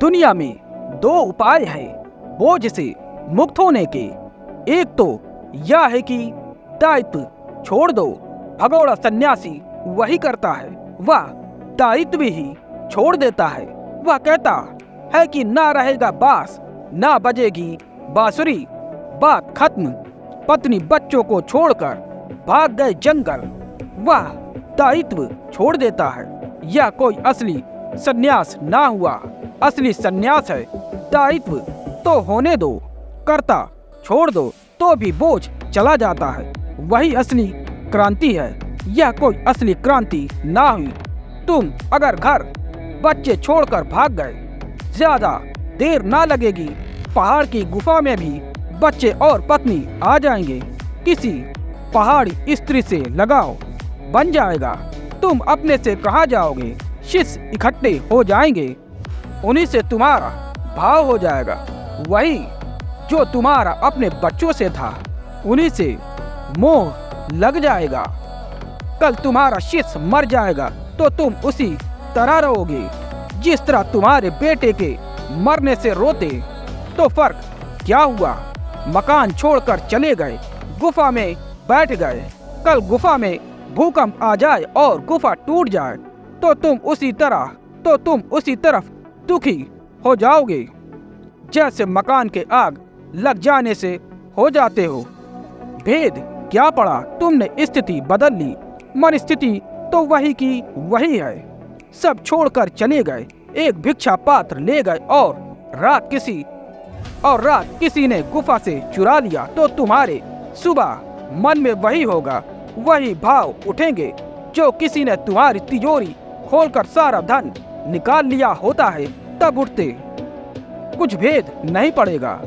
दुनिया में दो उपाय हैं बोझ से मुक्त होने के। एक तो यह है कि दायित्व छोड़ दो। भगोड़ा सन्यासी वही करता है, वह दायित्व ही छोड़ देता है। वह कहता है कि ना रहेगा बांस, ना बजेगी बांसुरी, बात खत्म। पत्नी बच्चों को छोड़कर भाग गए जंगल। वह दायित्व छोड़ देता है। यह कोई असली सन्यास ना हुआ। असली सन्यास है दायित्व तो होने दो, कर्ता छोड़ दो तो भी बोझ चला जाता है। वही असली क्रांति है। यह कोई असली क्रांति ना हुई। तुम अगर घर बच्चे छोड़कर भाग गए, ज्यादा देर ना लगेगी, पहाड़ की गुफा में भी बच्चे और पत्नी आ जाएंगे। किसी पहाड़ी स्त्री से लगाव बन जाएगा। तुम अपने से कहाँ जाओगे? शिष्य इकट्ठे हो जाएंगे, उन्हीं से तुम्हारा भाव हो जाएगा। वही जो तुम्हारा अपने बच्चों से था, उन्हीं से मोह लग जाएगा। कल तुम्हारा शिष्य मर जाएगा तो तुम उसी तरह रहोगे जिस तरह तुम्हारे बेटे के मरने से रोते। तो फर्क क्या हुआ? मकान छोड़कर चले गए, गुफा में बैठ गए। कल गुफा में भूकंप आ जाए और गुफा टूट जाए तो तुम उसी तरफ दुखी हो जाओगे जैसे मकान के आग लग जाने से हो जाते हो। भेद क्या पड़ा? तुमने स्थिति बदल ली, मन स्थिति तो वही की वही है। सब छोड़कर चले गए, एक भिक्षा पात्र ले गए और रात किसी ने गुफा से चुरा लिया तो तुम्हारे सुबह मन में वही होगा, वही भाव उठेंगे जो किसी ने तुम्हारी तिजोरी खोलकर सारा धन निकाल लिया होता है तब उठते। कुछ भेद नहीं पड़ेगा।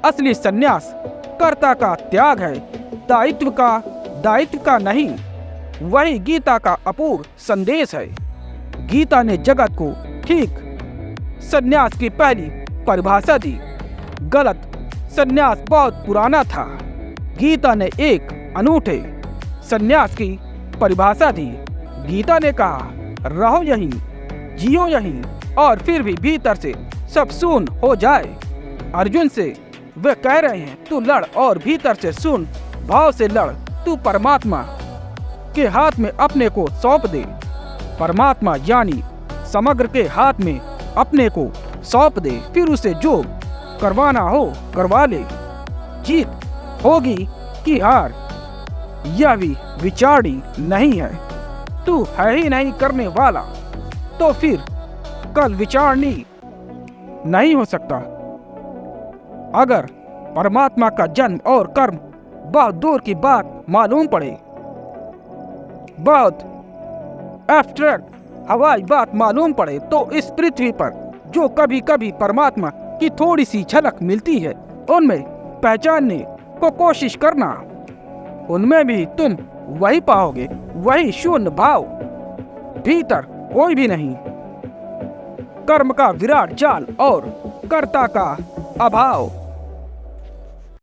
असली सन्यास कर्ता का त्याग है, दायित्व का नहीं। वही गीता का अपूर्व संदेश है। गीता ने जगत को ठीक सन्यास की पहली परिभाषा दी। गलत सन्यास बहुत पुराना था। गीता ने एक अनूठे सन्यास की परिभाषा दी। गीता ने कहा, रहो यहीं, जियो यहीं, और फिर भी भीतर से सब शून्य हो जाए। अर्जुन से वे कह रहे हैं, तू लड़ और भीतर से शून्य भाव से लड़। तू परमात्मा के हाथ में अपने को सौंप दे। परमात्मा यानी समग्र के हाथ में अपने को सौंप दे, फिर उसे जो करवाना हो करवा ले। जीत होगी कि हार, यह भी विचारणी नहीं है। तू है ही नहीं करने वाला तो फिर कल विचारणी नहीं हो सकता। अगर परमात्मा का जन्म और कर्म बहुत दूर की बात मालूम पड़े, बहुत एब्स्ट्रैक्ट हवाई बात मालूम पड़े, तो इस पृथ्वी पर जो कभी कभी परमात्मा की थोड़ी सी झलक मिलती है, उनमें पहचानने को कोशिश करना। उनमें भी तुम वही पाओगे, वही शून्य भाव, भीतर कोई भी नहीं। कर्म का विराट जाल और कर्ता का अभाव।